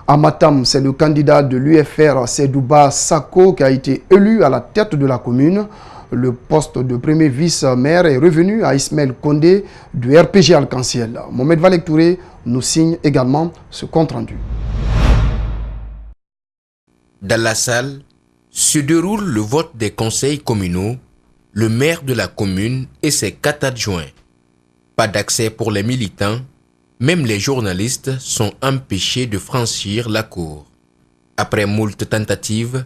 À Matam, c'est le candidat de l'UFR, Seydouba Sako, qui a été élu à la tête de la commune. Le poste de premier vice-maire est revenu à Ismaël Kondé du RPG Arc-en-Ciel. Mohamed Valek Touré nous signe également ce compte-rendu. Dans la salle se déroule le vote des conseils communaux, le maire de la commune et ses 4 adjoints. Pas d'accès pour les militants, même les journalistes sont empêchés de franchir la cour. Après moult tentatives,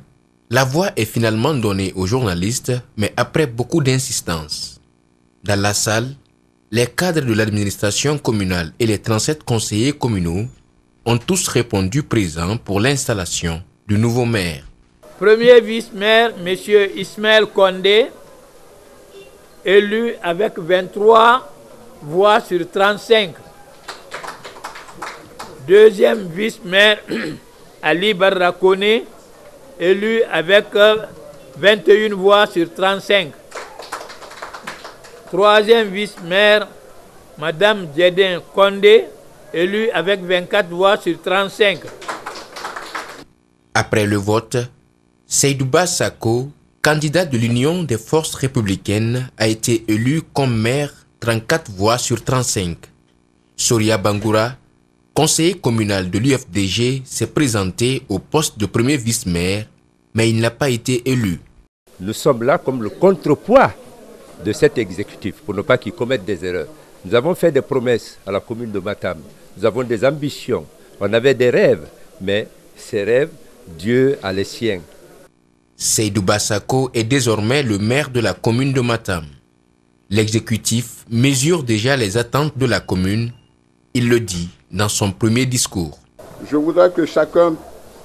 la voix est finalement donnée aux journalistes, mais après beaucoup d'insistance. Dans la salle, les cadres de l'administration communale et les 37 conseillers communaux ont tous répondu présents pour l'installation du nouveau maire. Premier vice-maire, M. Ismaël Kondé, élu avec 23 voix sur 35. Deuxième vice-maire, Ali Barrakone, élu avec 21 voix sur 35. Troisième vice-maire, Mme Djedin Kondé, élue avec 24 voix sur 35. Après le vote, Seydouba Sako, candidat de l'Union des forces républicaines, a été élu comme maire 34 voix sur 35. Soria Bangoura, conseiller communal de l'UFDG, s'est présenté au poste de premier vice-maire, mais il n'a pas été élu. Nous sommes là comme le contrepoids de cet exécutif, pour ne pas qu'il commette des erreurs. Nous avons fait des promesses à la commune de Matam, nous avons des ambitions, on avait des rêves, mais ces rêves, Dieu a les siens. Seydouba Sako est désormais le maire de la commune de Matam. L'exécutif mesure déjà les attentes de la commune. Il le dit dans son premier discours. Je voudrais que chacun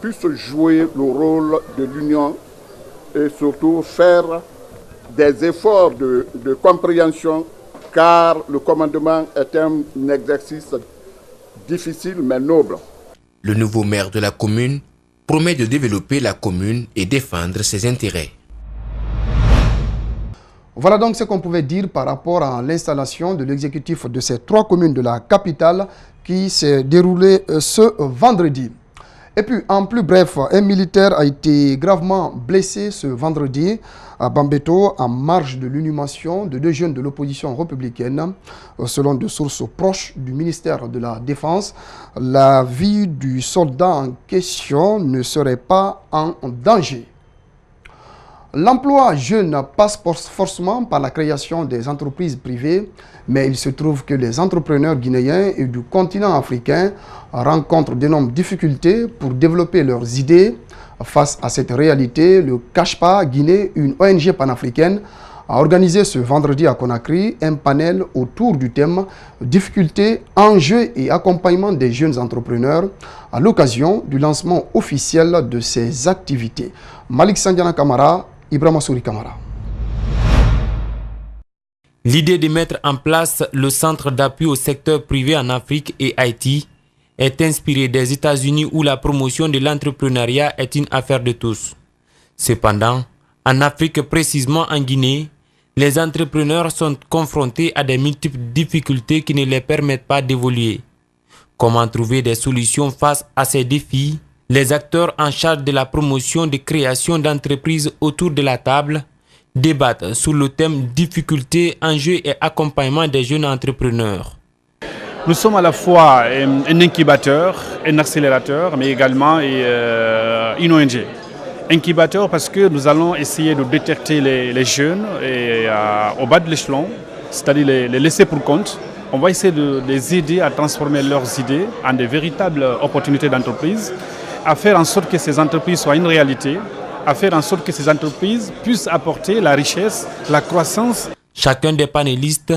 puisse jouer le rôle de l'union et surtout faire des efforts de compréhension, car le commandement est un exercice difficile mais noble. Le nouveau maire de la commune promet de développer la commune et défendre ses intérêts. Voilà donc ce qu'on pouvait dire par rapport à l'installation de l'exécutif de ces 3 communes de la capitale qui s'est déroulée ce vendredi. Et puis, en plus bref, un militaire a été gravement blessé ce vendredi à Bambeto en marge de l'inhumation de 2 jeunes de l'opposition républicaine. Selon des sources proches du ministère de la Défense, la vie du soldat en question ne serait pas en danger. L'emploi jeune passe forcément par la création des entreprises privées, mais il se trouve que les entrepreneurs guinéens et du continent africain rencontrent d'énormes difficultés pour développer leurs idées. Face à cette réalité, le CACHPA Guinée, une ONG panafricaine, a organisé ce vendredi à Conakry un panel autour du thème « Difficultés, enjeux et accompagnement des jeunes entrepreneurs » à l'occasion du lancement officiel de ces activités. Malik Sandiana Kamara, Ibrahima Souri Kamara. L'idée de mettre en place le centre d'appui au secteur privé en Afrique et Haïti est inspirée des États-Unis où la promotion de l'entrepreneuriat est une affaire de tous. Cependant, en Afrique, précisément en Guinée, les entrepreneurs sont confrontés à de multiples difficultés qui ne les permettent pas d'évoluer. Comment trouver des solutions face à ces défis? Les acteurs en charge de la promotion de création d'entreprises autour de la table débattent sur le thème difficultés, enjeux et accompagnement des jeunes entrepreneurs. Nous sommes à la fois un incubateur, un accélérateur, mais également une ONG. Incubateur parce que nous allons essayer de détecter les jeunes au bas de l'échelon, c'est-à-dire les laisser pour compte. On va essayer de les aider à transformer leurs idées en de véritables opportunités d'entreprise, à faire en sorte que ces entreprises soient une réalité, à faire en sorte que ces entreprises puissent apporter la richesse, la croissance. Chacun des panélistes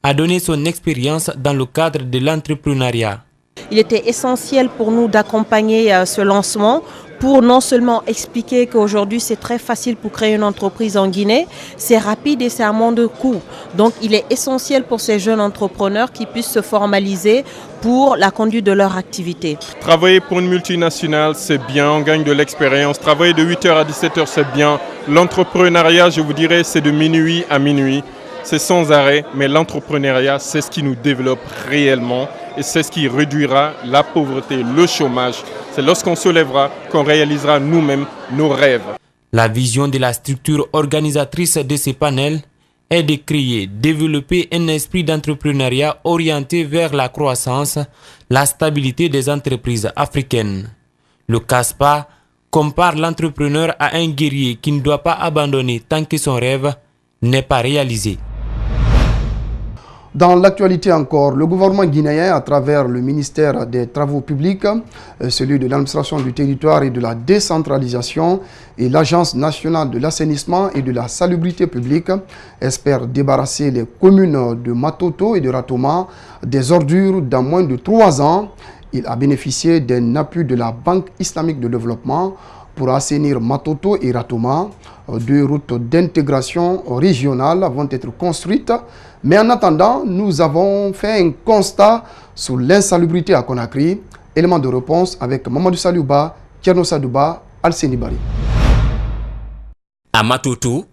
a donné son expérience dans le cadre de l'entrepreneuriat. Il était essentiel pour nous d'accompagner ce lancement pour non seulement expliquer qu'aujourd'hui c'est très facile pour créer une entreprise en Guinée, c'est rapide et c'est à moins de coûts. Donc il est essentiel pour ces jeunes entrepreneurs qui puissent se formaliser pour la conduite de leur activité. Travailler pour une multinationale, c'est bien, on gagne de l'expérience. Travailler de 8h à 17h, c'est bien. L'entrepreneuriat, je vous dirais, c'est de minuit à minuit. C'est sans arrêt, mais l'entrepreneuriat, c'est ce qui nous développe réellement et c'est ce qui réduira la pauvreté, le chômage. C'est lorsqu'on se lèvera qu'on réalisera nous-mêmes nos rêves. La vision de la structure organisatrice de ces panels est de créer, développer un esprit d'entrepreneuriat orienté vers la croissance, la stabilité des entreprises africaines. Le CASPA compare l'entrepreneur à un guerrier qui ne doit pas abandonner tant que son rêve n'est pas réalisé. Dans l'actualité encore, le gouvernement guinéen, à travers le ministère des Travaux publics, celui de l'administration du territoire et de la décentralisation et l'Agence nationale de l'assainissement et de la salubrité publique, espère débarrasser les communes de Matoto et de Ratoma des ordures dans moins de 3 ans. Il a bénéficié d'un appui de la Banque islamique de développement pour assainir Matoto et Ratoma. 2 routes d'intégration régionale vont être construites. Mais en attendant, nous avons fait un constat sur l'insalubrité à Conakry. Élément de réponse avec Mamadou Saliouba, Tierno Sadouba, Al-Seni Bari. À Matoto,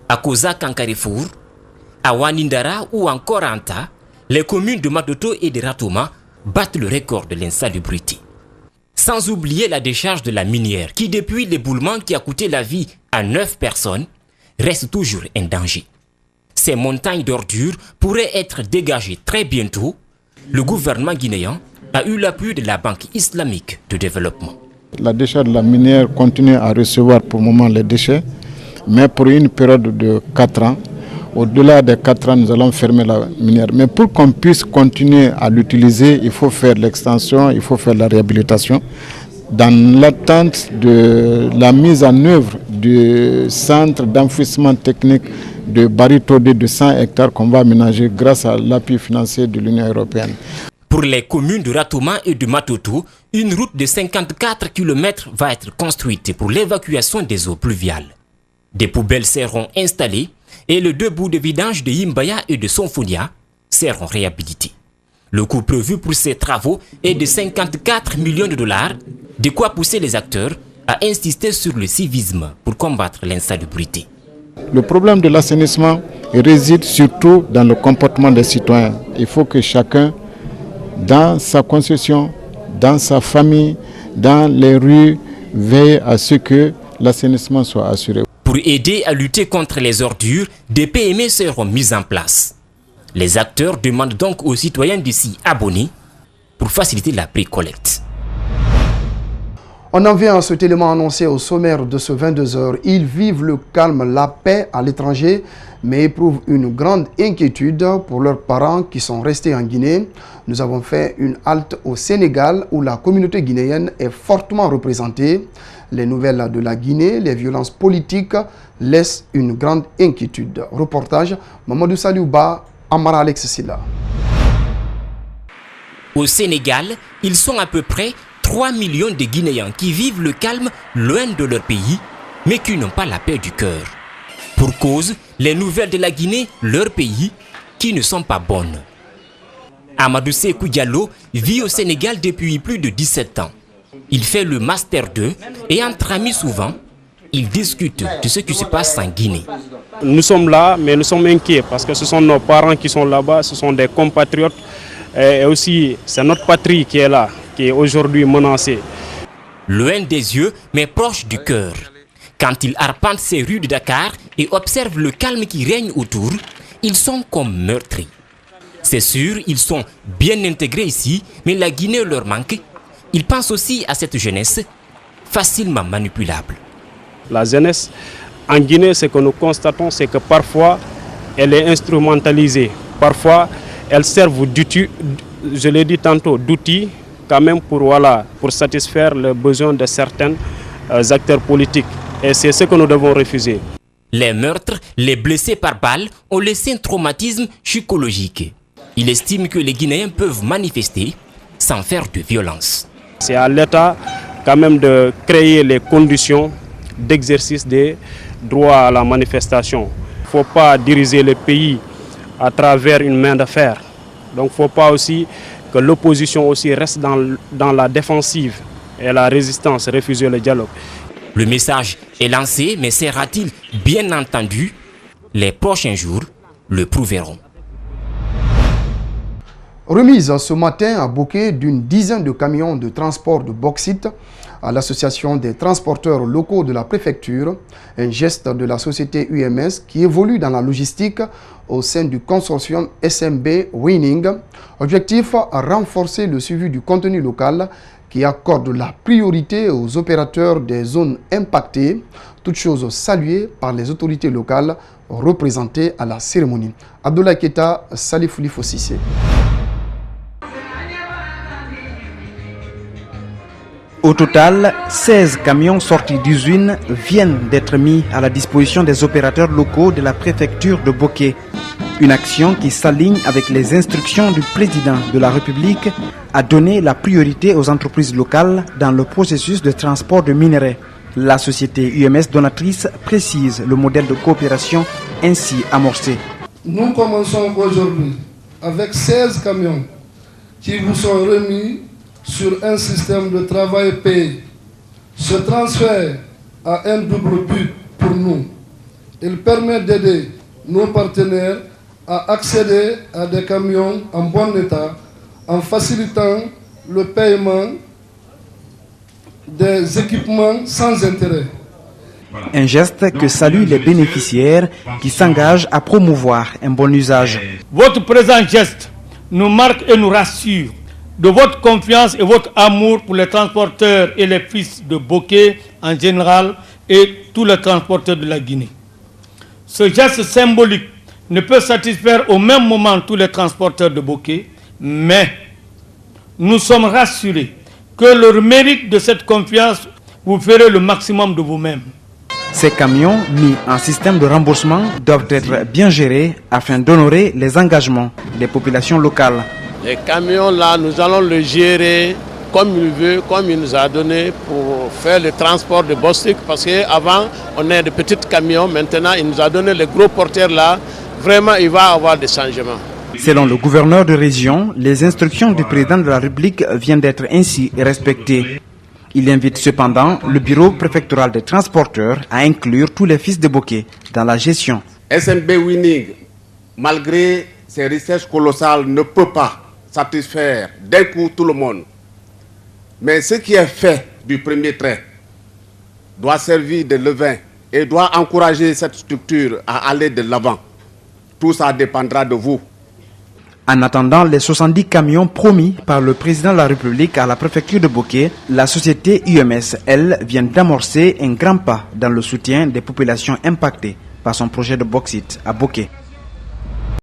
à Koza Kankarifour, à Wanindara ou encore à Anta, les communes de Matoto et de Ratoma battent le record de l'insalubrité. Sans oublier la décharge de la minière qui, depuis l'éboulement qui a coûté la vie à 9 personnes, reste toujours un danger. Ces montagnes d'ordures pourraient être dégagées très bientôt. Le gouvernement guinéen a eu l'appui de la Banque islamique de développement. La décharge de la minière continue à recevoir pour le moment les déchets, mais pour une période de 4 ans. Au-delà des 4 ans, nous allons fermer la minière. Mais pour qu'on puisse continuer à l'utiliser, il faut faire l'extension, il faut faire la réhabilitation. Dans l'attente de la mise en œuvre du centre d'enfouissement technique de Baritodé de 100 hectares qu'on va aménager grâce à l'appui financier de l'Union européenne. Pour les communes de Ratoma et de Matoto, une route de 54 km va être construite pour l'évacuation des eaux pluviales. Des poubelles seront installées et les 2 bouts de vidange de Yimbaya et de Sonfonia seront réhabilités. Le coût prévu pour ces travaux est de 54 millions de dollars, de quoi pousser les acteurs à insister sur le civisme pour combattre l'insalubrité. Le problème de l'assainissement réside surtout dans le comportement des citoyens. Il faut que chacun, dans sa concession, dans sa famille, dans les rues, veille à ce que l'assainissement soit assuré. Pour aider à lutter contre les ordures, des PME seront mises en place. Les acteurs demandent donc aux citoyens de s'y abonner pour faciliter la pré-collecte. On en vient à cet élément annoncé au sommaire de ce 22h. Ils vivent le calme, la paix à l'étranger, mais éprouvent une grande inquiétude pour leurs parents qui sont restés en Guinée. Nous avons fait une halte au Sénégal où la communauté guinéenne est fortement représentée. Les nouvelles de la Guinée, les violences politiques laissent une grande inquiétude. Reportage Mamadou Saliouba, Amara Alex Silla. Au Sénégal, ils sont à peu près 3 millions de Guinéens qui vivent le calme loin de leur pays, mais qui n'ont pas la paix du cœur. Pour cause, les nouvelles de la Guinée, leur pays, qui ne sont pas bonnes. Amadou Sékou Diallo vit au Sénégal depuis plus de 17 ans. Il fait le Master 2 et entre amis souvent, ils discutent de ce qui se passe en Guinée. Nous sommes là, mais nous sommes inquiets parce que ce sont nos parents qui sont là-bas, ce sont des compatriotes et aussi c'est notre patrie qui est là, qui est aujourd'hui menacée. Loin des yeux, mais proche du cœur. Quand ils arpentent ces rues de Dakar et observent le calme qui règne autour, ils sont comme meurtris. C'est sûr, ils sont bien intégrés ici, mais la Guinée leur manque. Ils pensent aussi à cette jeunesse facilement manipulable. La jeunesse en Guinée, ce que nous constatons, c'est que parfois, elle est instrumentalisée. Parfois, elle sert d'outil, je l'ai dit tantôt, d'outils quand même pour satisfaire les besoins de certains acteurs politiques. Et c'est ce que nous devons refuser. Les meurtres, les blessés par balle ont laissé un traumatisme psychologique. Il estime que les Guinéens peuvent manifester sans faire de violence. C'est à l'État quand même de créer les conditions d'exercice des droits à la manifestation. Il ne faut pas diriger le pays à travers une main de fer. Donc il ne faut pas aussi que l'opposition aussi reste dans la défensive et la résistance, refuser le dialogue. Le message est lancé, mais sera-t-il bien entendu? Les prochains jours le prouveront. Remise ce matin à Boké d'une dizaine de camions de transport de bauxite à l'association des transporteurs locaux de la préfecture, un geste de la société UMS qui évolue dans la logistique au sein du consortium SMB Winning. Objectif, renforcer le suivi du contenu local qui accorde la priorité aux opérateurs des zones impactées, toutes choses saluées par les autorités locales représentées à la cérémonie. Abdoulaye Keta, Salif Lifosissé. Au total, 16 camions sortis d'usine viennent d'être mis à la disposition des opérateurs locaux de la préfecture de Boké. Une action qui s'aligne avec les instructions du président de la République à donner la priorité aux entreprises locales dans le processus de transport de minerais. La société UMS donatrice précise le modèle de coopération ainsi amorcé. Nous commençons aujourd'hui avec 16 camions qui vous sont remis sur un système de travail payé. Ce transfert a un double but pour nous. Il permet d'aider nos partenaires à accéder à des camions en bon état en facilitant le paiement des équipements sans intérêt. Un geste que saluent les bénéficiaires qui s'engagent à promouvoir un bon usage. Votre présent geste nous marque et nous rassure de votre confiance et votre amour pour les transporteurs et les fils de Boké en général et tous les transporteurs de la Guinée. Ce geste symbolique ne peut satisfaire au même moment tous les transporteurs de Boké, mais nous sommes rassurés que leur mérite de cette confiance, vous ferez le maximum de vous-même. Ces camions mis en système de remboursement doivent être bien gérés afin d'honorer les engagements des populations locales. Les camions là, nous allons le gérer comme il veut, comme il nous a donné pour faire le transport de bauxite. Parce qu'avant, on a de petits camions, maintenant il nous a donné les gros porteurs là. Vraiment, il va y avoir des changements. Selon le gouverneur de région, les instructions du président de la République viennent d'être ainsi respectées. Il invite cependant le bureau préfectoral des transporteurs à inclure tous les fils de Boké dans la gestion. SMB Winning, malgré ses recherches colossales, ne peut pas satisfaire d'un coup tout le monde. Mais ce qui est fait du premier trait doit servir de levain et doit encourager cette structure à aller de l'avant. Tout ça dépendra de vous. En attendant les 70 camions promis par le président de la République à la préfecture de Boké, la société UMS, elle, vient d'amorcer un grand pas dans le soutien des populations impactées par son projet de bauxite à Boké.